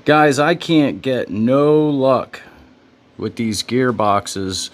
Guys, I can't get no luck with these gearboxes.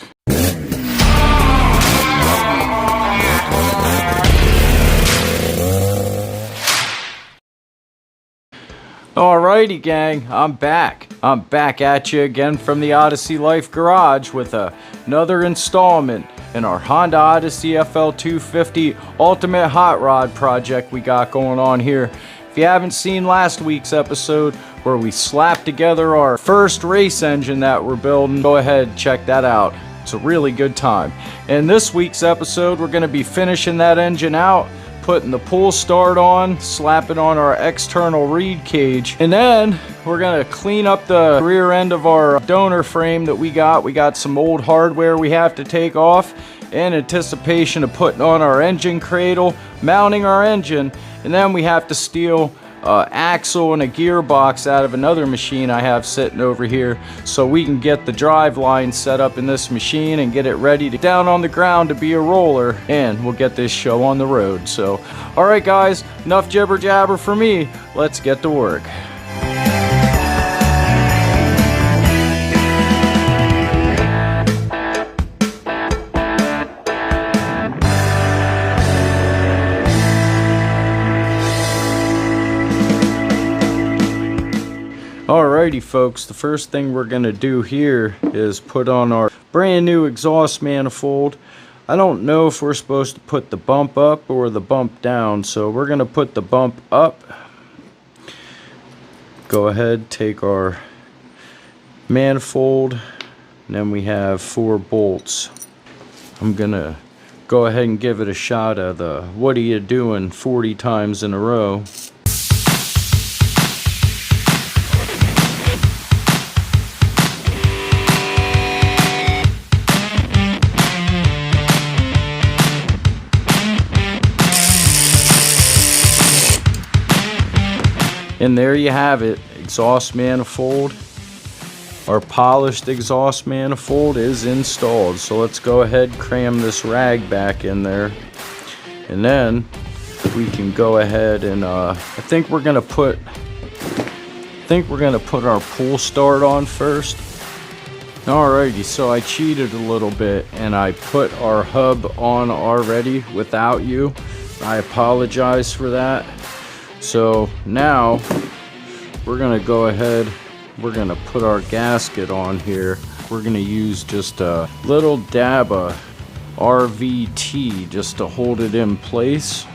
Alrighty gang, I'm back. I'm back at you again from the Odyssey Life Garage with another installment in our Honda Odyssey Fl250 Ultimate Hot Rod project we got going on here. If you haven't seen last week's episode where we slapped together our first race engine that we're building, go ahead and check that out. It's a really good time. In this week's episode, we're going to be finishing that engine out, putting the pull start on, slapping on our external reed cage, and then we're going to clean up the rear end of our donor frame that we got. We got some old hardware we have to take off in anticipation of putting on our engine cradle, mounting our engine, and then we have to steal axle and a gearbox out of another machine I have sitting over here so we can get the drive line set up in this machine and get it ready to down on the ground to be a roller, and we'll get this show on the road. So alright guys, enough jibber jabber for me, let's get to work. Alrighty folks, the first thing we're going to do here is put on our brand new exhaust manifold. I don't know if we're supposed to put the bump up or the bump down, so we're going to put the bump up. Go ahead, take our manifold, and then we have 4 bolts. I'm going to go ahead and give it a shot of the "what are you doing" 40 times in a row. And there you have it, exhaust manifold. Our polished exhaust manifold is installed. So let's go ahead, cram this rag back in there. And then we can go ahead and I think we're gonna put our pull start on first. Alrighty, so I cheated a little bit and I put our hub on already without you. I apologize for that. So now we're gonna go ahead, we're gonna put our gasket on here. We're gonna use just a little dab of RVT just to hold it in place.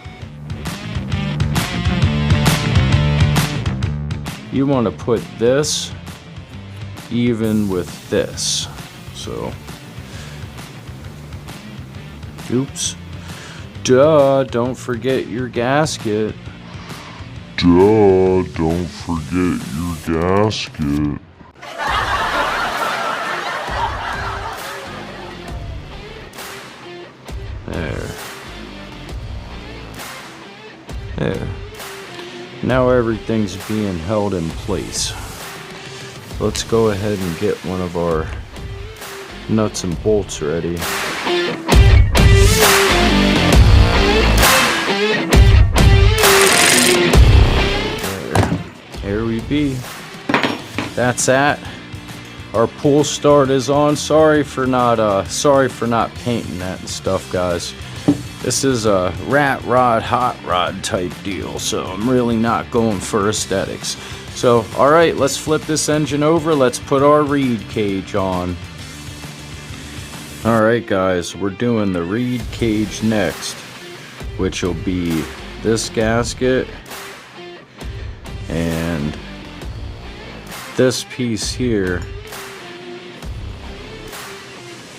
You want to put this even with this. So, oops, duh, don't forget your gasket. Duh, don't forget your gasket. There. Now everything's being held in place. Let's go ahead and get one of our nuts and bolts ready. Here we be. That's that. Our pull start is on. Sorry for not painting that and stuff, guys. This is a rat rod, hot rod type deal, so I'm really not going for aesthetics. So, alright, let's flip this engine over. Let's put our reed cage on. Alright guys, we're doing the reed cage next, which will be this gasket and this piece here.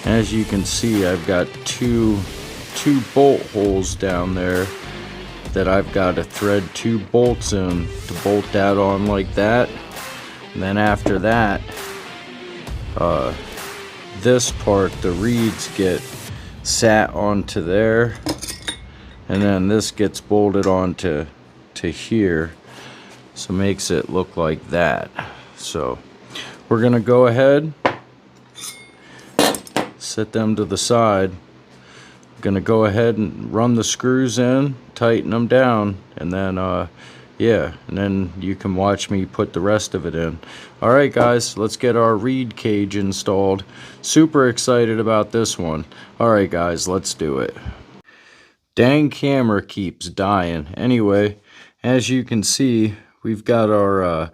As you can see, I've got two bolt holes down there that I've got to thread 2 bolts in to bolt that on like that. And then after that, this part, the reeds get sat onto there, and then this gets bolted onto here, so makes it look like that. So we're gonna go ahead, set them to the side. Gonna go ahead and run the screws in, tighten them down, and then Yeah, and then you can watch me put the rest of it in. Alright guys, let's get our reed cage installed. Super excited about this one. Alright guys, let's do it. Dang camera keeps dying. Anyway, as you can see, we've got our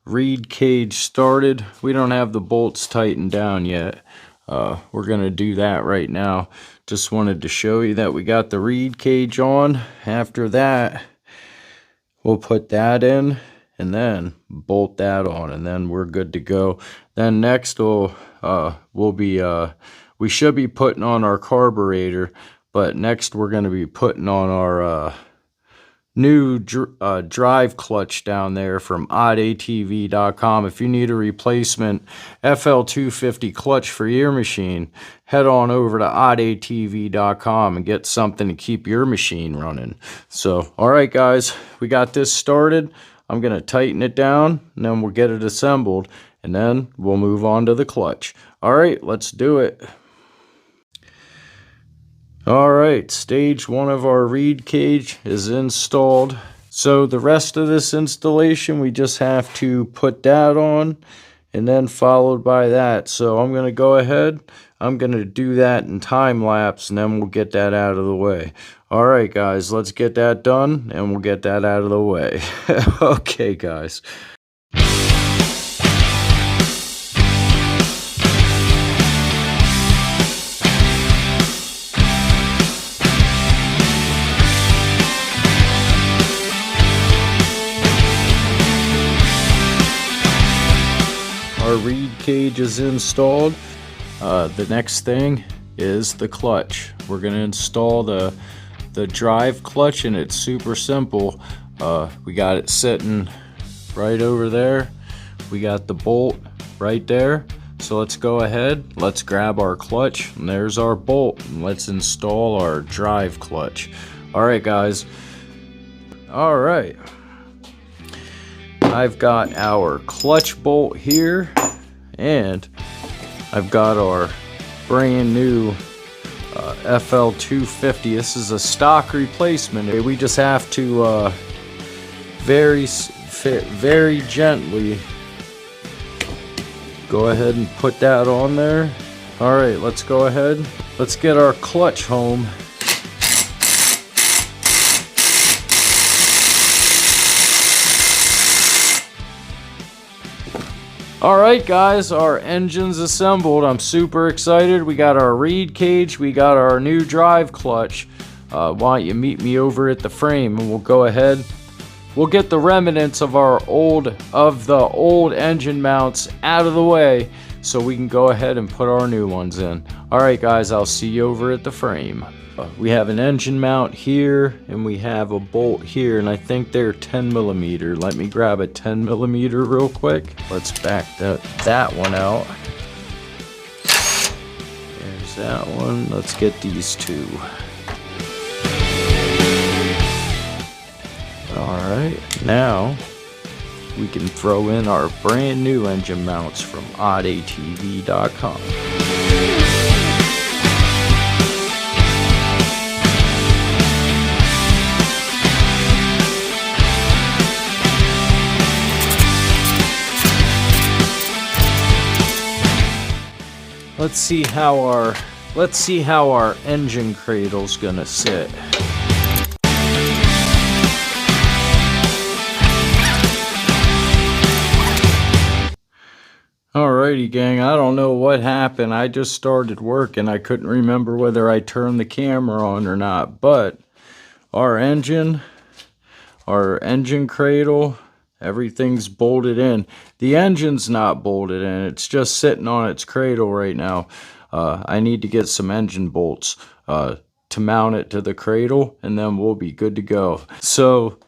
reed cage started. We don't have the bolts tightened down yet. We're gonna do that right now. Just wanted to show you that we got the reed cage on. After that, we'll put that in and then bolt that on, and then we're good to go. Then next we should be putting on our carburetor, but next we're going to be putting on our new drive clutch down there from oddatv.com. If you need a replacement Fl250 clutch for your machine, head on over to oddatv.com and get something to keep your machine running. So, alright guys, we got this started. I'm going to tighten it down, and then we'll get it assembled, and then we'll move on to the clutch. Alright, let's do it. Alright, stage 1 of our reed cage is installed. So the rest of this installation, we just have to put that on, and then followed by that. So I'm going to go ahead, I'm going to do that in time lapse, and then we'll get that out of the way. Alright guys, let's get that done, and we'll get that out of the way. Okay guys. Our reed cage is installed. The next thing is the clutch. We're going to install the drive clutch, and it's super simple. We got it sitting right over there. We got the bolt right there. So let's go ahead, let's grab our clutch, and there's our bolt, and let's install our drive clutch. Alright guys, alright, I've got our clutch bolt here, and I've got our brand new Fl250. This is a stock replacement. We just have to very gently go ahead and put that on there. Alright, let's go ahead. Let's get our clutch home. Alright guys, our engine's assembled. I'm super excited. We got our reed cage, we got our new drive clutch. Why don't you meet me over at the frame, and we'll go ahead. We'll get the remnants of the old engine mounts out of the way, so we can go ahead and put our new ones in. Alright guys, I'll see you over at the frame. We have an engine mount here, and we have a bolt here, and I think they're 10mm. Let me grab a 10mm real quick. Let's back that one out. There's that one. Let's get these two. Alright, now we can throw in our brand new engine mounts from oddatv.com. Let's see how our engine cradle's gonna sit. Alrighty gang, I don't know what happened. I just started work and I couldn't remember whether I turned the camera on or not, but our engine cradle, everything's bolted in. The engine's not bolted in, it's just sitting on its cradle right now. I need to get some engine bolts to mount it to the cradle, and then we'll be good to go. So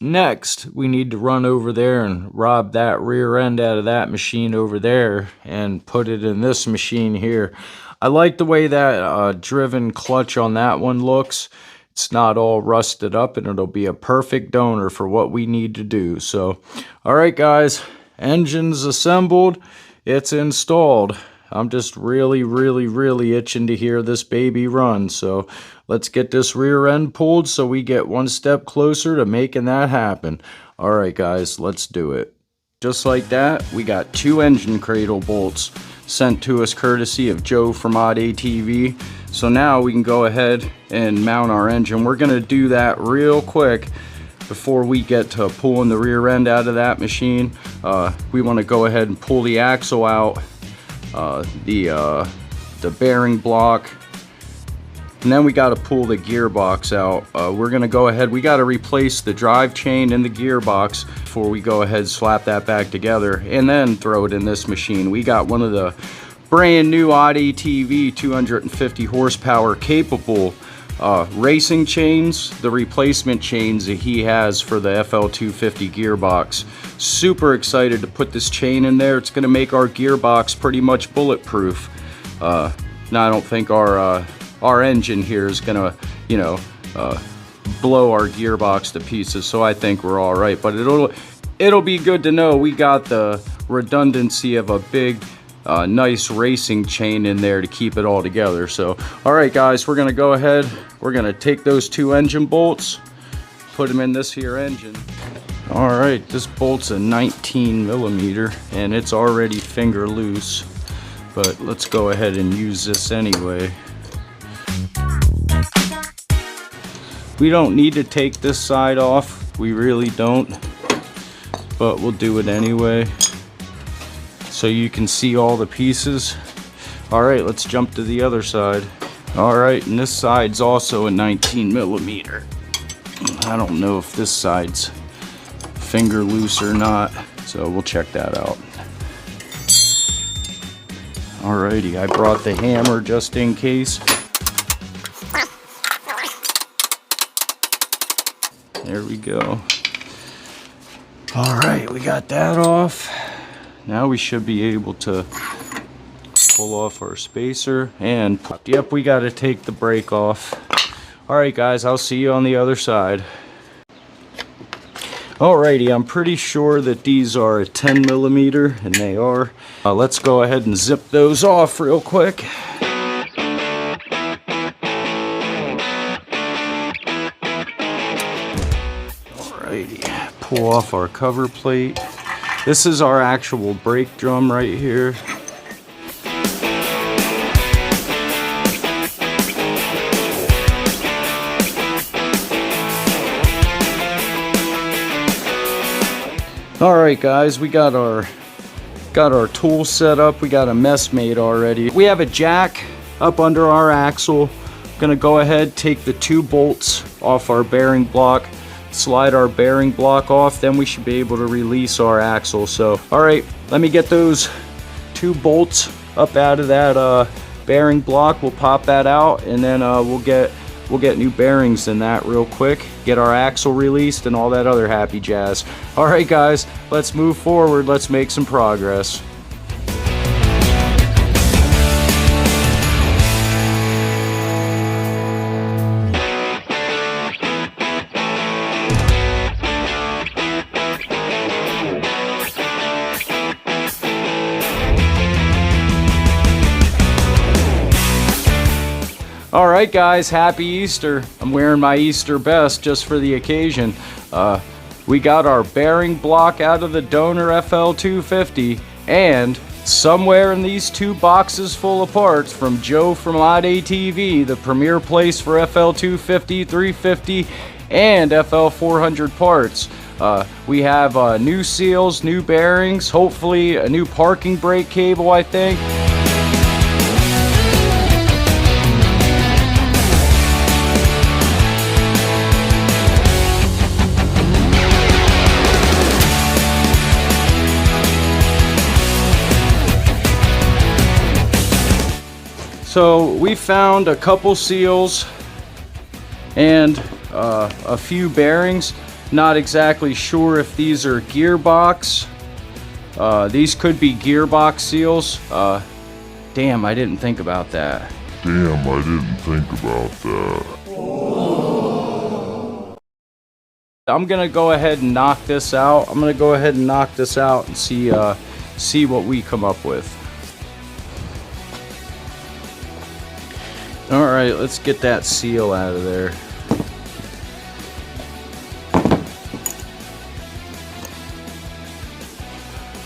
next, we need to run over there and rob that rear end out of that machine over there and put it in this machine here. I like the way that driven clutch on that one looks. It's not all rusted up, and it'll be a perfect donor for what we need to do. So, alright guys, engine's assembled, it's installed. I'm just really itching to hear this baby run. So let's get this rear end pulled so we get one step closer to making that happen. All right, guys, let's do it. Just like that, we got 2 engine cradle bolts sent to us courtesy of Joe from Odyssey TV. So now we can go ahead and mount our engine. We're gonna do that real quick before we get to pulling the rear end out of that machine. We want to go ahead and pull the axle out, the bearing block, and then we got to pull the gearbox out. We're going to go ahead, we got to replace the drive chain and the gearbox before we go ahead and slap that back together and then throw it in this machine. We got one of the brand new Odyssey TV 250 horsepower capable racing chains, the replacement chains that he has for the Fl250 gearbox. Super excited to put this chain in there. It's going to make our gearbox pretty much bulletproof. Now I don't think our engine here is going to, you know, blow our gearbox to pieces, so I think we're all right. But it'll be good to know we got the redundancy of a big nice racing chain in there to keep it all together. So all right, guys, we're gonna go ahead, we're gonna take those 2 engine bolts, put them in this here engine. All right, this bolt's a 19 millimeter and it's already finger loose, but let's go ahead and use this anyway. We don't need to take this side off, we really don't, but we'll do it anyway so you can see all the pieces. All right, let's jump to the other side. All right, and this side's also a 19 millimeter. I don't know if this side's finger loose or not, so we'll check that out. Alrighty, I brought the hammer just in case. There we go. All right, we got that off. Now we should be able to pull off our spacer and, yep, we got to take the brake off. All right, guys, I'll see you on the other side. Alrighty, I'm pretty sure that these are a 10 millimeter, and they are. Let's go ahead and zip those off real quick. Alrighty, pull off our cover plate. This is our actual brake drum right here. All right, guys, we got our tool set up. We got a mess made already. We have a jack up under our axle. Gonna go ahead, take the 2 bolts off our bearing block, slide our bearing block off, then we should be able to release our axle. So all right, let me get those 2 bolts up out of that bearing block. We'll pop that out, and then we'll get new bearings in that real quick, get our axle released and all that other happy jazz. All right, guys, let's move forward. Let's make some progress. All right, guys, happy Easter. I'm wearing my Easter best just for the occasion. We got our bearing block out of the donor Fl250, and somewhere in these 2 boxes full of parts from Joe from Odyssey TV, the premier place for Fl250, 350, and FL400 parts. We have new seals, new bearings, hopefully a new parking brake cable, I think. So we found a couple seals and a few bearings. Not exactly sure if these are gearbox. These could be gearbox seals. Damn, I didn't think about that. Damn, I didn't think about that. I'm gonna go ahead and knock this out. And see what we come up with. All right, let's get that seal out of there.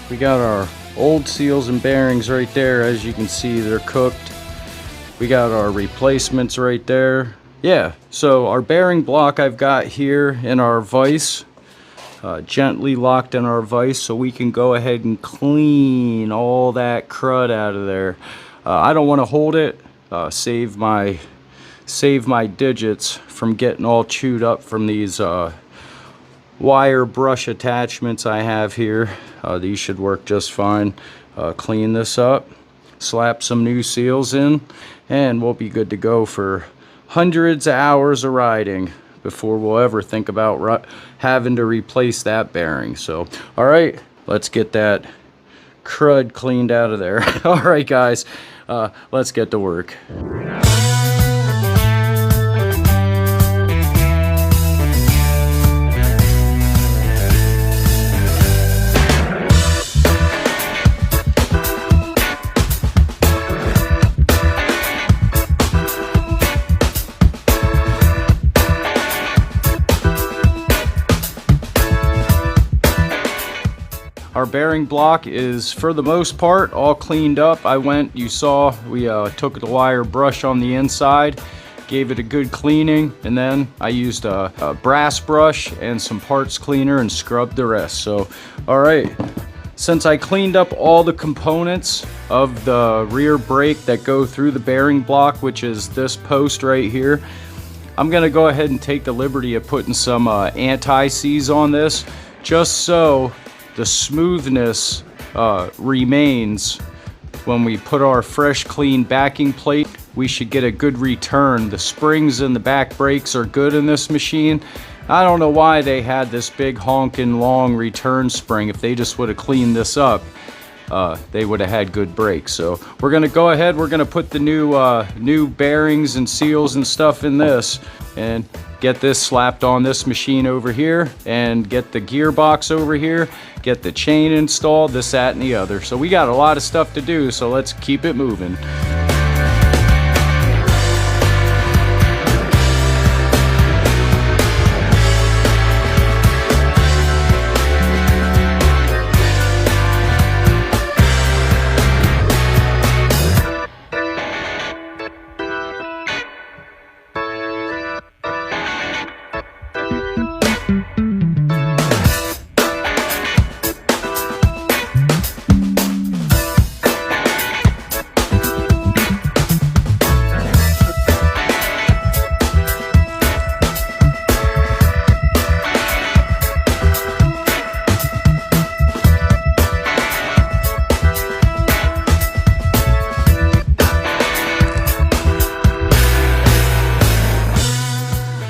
We got our old seals and bearings right there. As you can see, they're cooked. We got our replacements right there. Yeah, so our bearing block I've got here in our vise, gently locked in our vise, so we can go ahead and clean all that crud out of there. I don't want to hold it, save my digits from getting all chewed up from these wire brush attachments I have here. These should work just fine. Clean this up, slap some new seals in, and we'll be good to go for hundreds of hours of riding before we'll ever think about having to replace that bearing. So, all right, let's get that crud cleaned out of there. All right, guys, let's get to work. Our bearing block is, for the most part, all cleaned up. You saw, we took the wire brush on the inside, gave it a good cleaning, and then I used a brass brush and some parts cleaner and scrubbed the rest. So, all right, since I cleaned up all the components of the rear brake that go through the bearing block, which is this post right here, I'm gonna go ahead and take the liberty of putting some anti-seize on this, just so the smoothness remains. When we put our fresh clean backing plate, we should get a good return. The springs and the back brakes are good in this machine. I don't know why they had this big honking long return spring. If they just would have cleaned this up, they would have had good brakes. So we're gonna go ahead, we're gonna put the new bearings and seals and stuff in this, and get this slapped on this machine over here, and get the gearbox over here, get the chain installed, this, that, and the other. So we got a lot of stuff to do, so let's keep it moving.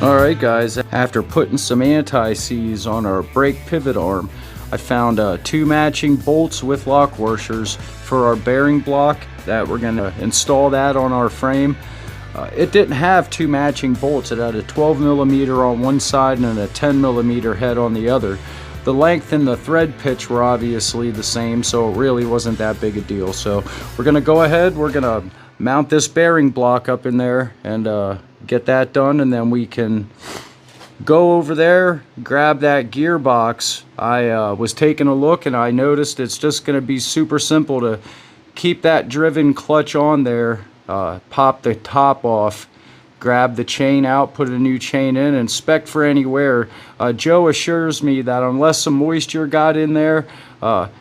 Alright guys, after putting some anti-seize on our brake pivot arm, I found 2 matching bolts with lock washers for our bearing block that we're going to install that on our frame. It didn't have 2 matching bolts. It had a 12mm on one side and a 10mm head on the other. The length and the thread pitch were obviously the same, so it really wasn't that big a deal. So we're going to go ahead, we're going to mount this bearing block up in there and get that done, and then we can go over there, grab that gearbox. I was taking a look and I noticed it's just going to be super simple to keep that driven clutch on there, pop the top off, grab the chain out, put a new chain in, and inspect for any wear. Joe assures me that unless some moisture got in there,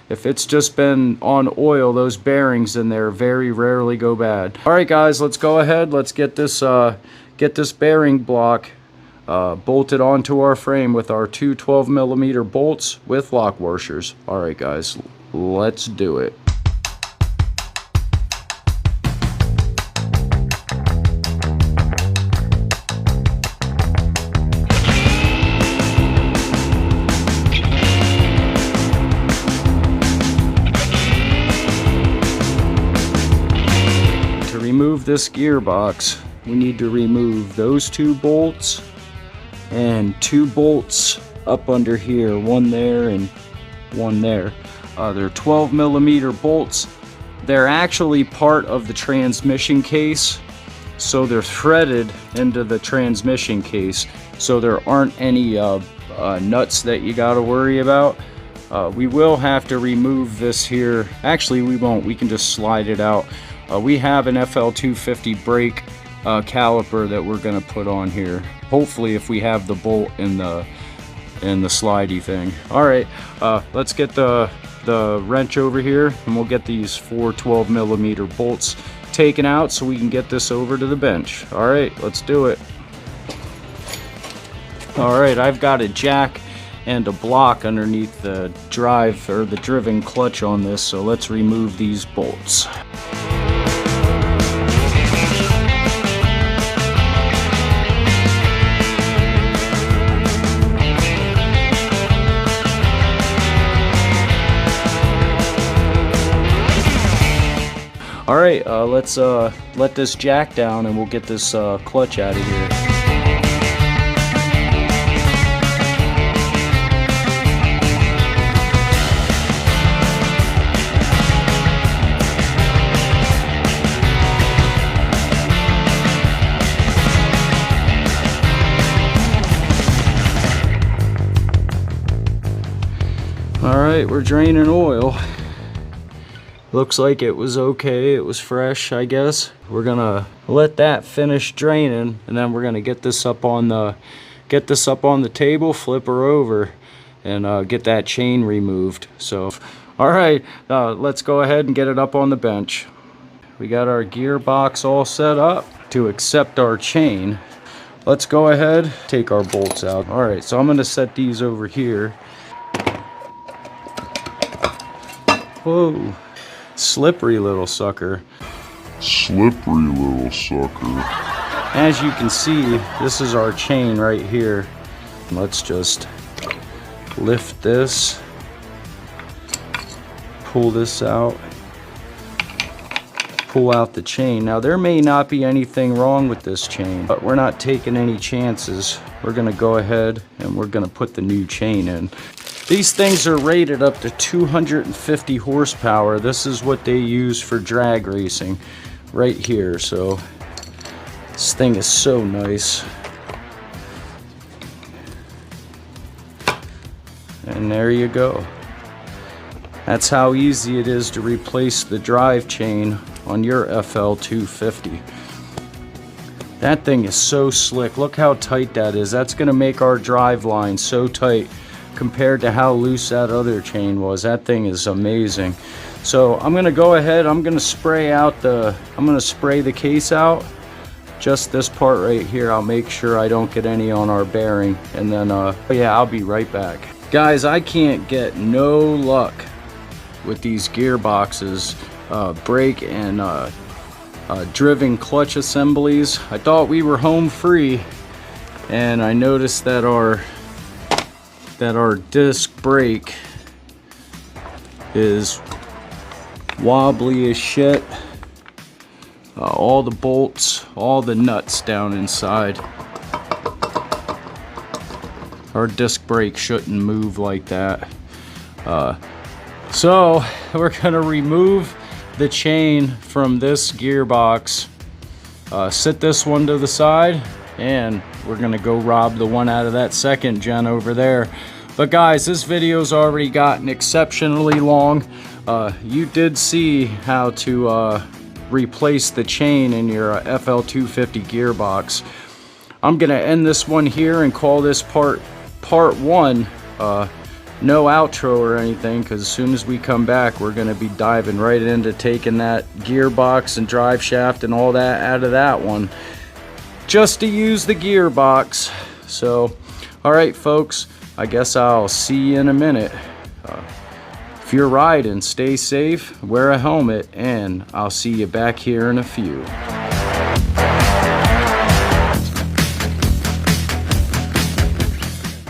if it's just been on oil, those bearings in there very rarely go bad. Alright guys, let's go ahead, let's get this bearing block bolted onto our frame with our 2 12mm bolts with lock washers. Alright guys, let's do it. To remove this gearbox, we need to remove those 2 bolts and 2 bolts up under here, one there and one there. They're 12mm bolts. They're actually part of the transmission case, so they're threaded into the transmission case, so there aren't any nuts that you got to worry about. We will have to remove this here. Actually, we won't. We can just slide it out. We have an Fl250 brake caliper that we're going to put on here. Hopefully, if we have the bolt in the slidey thing. All right, let's get the wrench over here, and we'll get these 4 12mm bolts taken out so we can get this over to the bench. All right, let's do it. All right, I've got a jack and a block underneath the drive or the driven clutch on this, so let's remove these bolts. All right, let's let this jack down and we'll get this clutch out of here. All right, we're draining oil. Looks like it was okay. It was fresh, I guess. We're gonna let that finish draining, and then we're gonna get this up on the table, flip her over, and get that chain removed. So, all right, let's go ahead and get it up on the bench. We got our gearbox all set up to accept our chain. Let's go ahead, take our bolts out. All right, so I'm gonna set these over here. Whoa. Slippery little sucker. Slippery little sucker. As you can see, this is our chain right here. Let's just lift this, pull this out, pull out the chain. Now there may not be anything wrong with this chain, but we're not taking any chances. We're gonna go ahead and we're gonna put the new chain in. These things are rated up to 250 horsepower. This is what they use for drag racing right here. So this thing is so nice. And there you go. That's how easy it is to replace the drive chain on your Fl250. That thing is so slick. Look how tight that is. That's going to make our drive line so tight compared to how loose that other chain was. That thing is amazing. So I'm going to go ahead, I'm going to spray the case out. Just this part right here. I'll make sure I don't get any on our bearing, and then yeah, I'll be right back. Guys, I can't get no luck with these gearboxes, brake and driven clutch assemblies. I thought we were home free, and I noticed that our disc brake is wobbly as shit. All the bolts, all the nuts down inside. Our disc brake shouldn't move like that. So we're gonna remove the chain from this gearbox, sit this one to the side, and we're gonna go rob the one out of that second gen over there. But guys, this video's already gotten exceptionally long. You did see how to replace the chain in your Fl250 gearbox. I'm gonna end this one here and call this part one. No outro or anything, because as soon as we come back, we're gonna be diving right into taking that gearbox and drive shaft and all that out of that one, just to use the gearbox. So, all right, folks, I guess I'll see you in a minute. If you're riding, stay safe, wear a helmet, and I'll see you back here in a few.